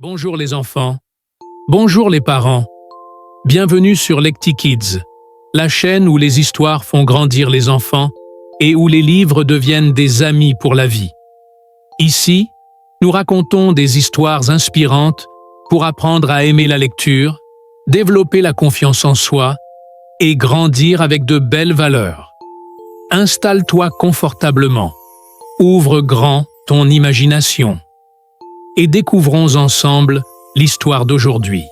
Bonjour les enfants, bonjour les parents, bienvenue sur Lecti Kids, la chaîne où les histoires font grandir les enfants et où les livres deviennent des amis pour la vie. Ici, nous racontons des histoires inspirantes pour apprendre à aimer la lecture, développer la confiance en soi et grandir avec de belles valeurs. Installe-toi confortablement, ouvre grand ton imagination et découvrons ensemble l'histoire d'aujourd'hui.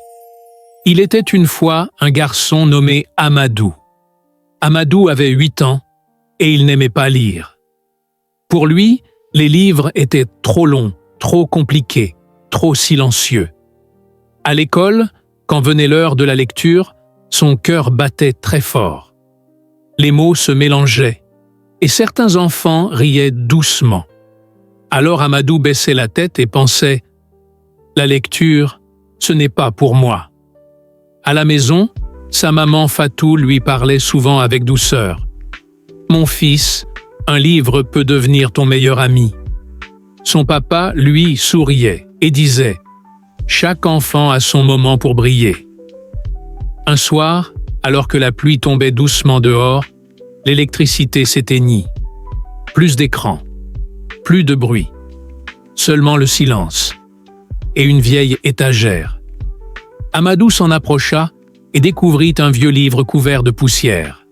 Il était une fois un garçon nommé Amadou. Amadou avait 8 ans et il n'aimait pas lire. Pour lui, les livres étaient trop longs, trop compliqués, trop silencieux. À l'école, quand venait l'heure de la lecture, son cœur battait très fort. Les mots se mélangeaient et certains enfants riaient doucement. Alors Amadou baissait la tête et pensait « La lecture, ce n'est pas pour moi ». À la maison, sa maman Fatou lui parlait souvent avec douceur. « Mon fils, un livre peut devenir ton meilleur ami ». Son papa, lui, souriait et disait « Chaque enfant a son moment pour briller ». Un soir, alors que la pluie tombait doucement dehors, l'électricité s'éteignit. Plus d'écran. Plus de bruit, seulement le silence et une vieille étagère. Amadou s'en approcha et découvrit un vieux livre couvert de poussière.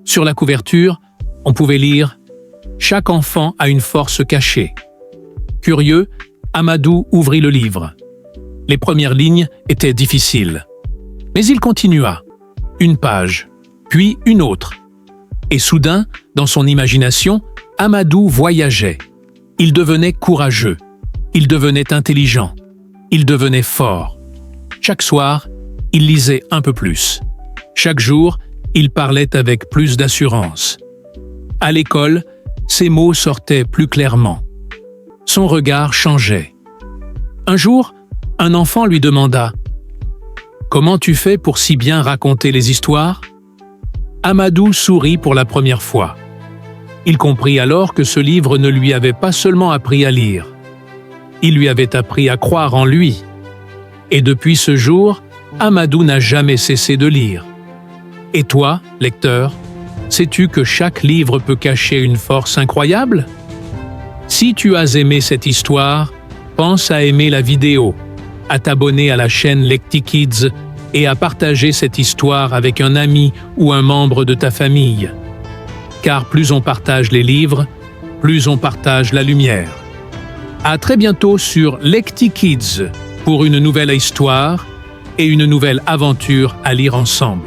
Sur la couverture, on pouvait lire « Chaque enfant a une force cachée ». Curieux, Amadou ouvrit le livre. Les premières lignes étaient difficiles. Mais il continua, une page, puis une autre. Et soudain, dans son imagination, Amadou voyageait. Il devenait courageux, il devenait intelligent, il devenait fort. Chaque soir, il lisait un peu plus. Chaque jour, il parlait avec plus d'assurance. À l'école, ses mots sortaient plus clairement. Son regard changeait. Un jour, un enfant lui demanda « Comment tu fais pour si bien raconter les histoires ?» Amadou sourit pour la première fois. Il comprit alors que ce livre ne lui avait pas seulement appris à lire. Il lui avait appris à croire en lui. Et depuis ce jour, Amadou n'a jamais cessé de lire. Et toi, lecteur, sais-tu que chaque livre peut cacher une force incroyable? Si tu as aimé cette histoire, pense à aimer la vidéo, à t'abonner à la chaîne Lecti Kids et à partager cette histoire avec un ami ou un membre de ta famille. Car plus on partage les livres, plus on partage la lumière. À très bientôt sur Lecti Kids pour une nouvelle histoire et une nouvelle aventure à lire ensemble.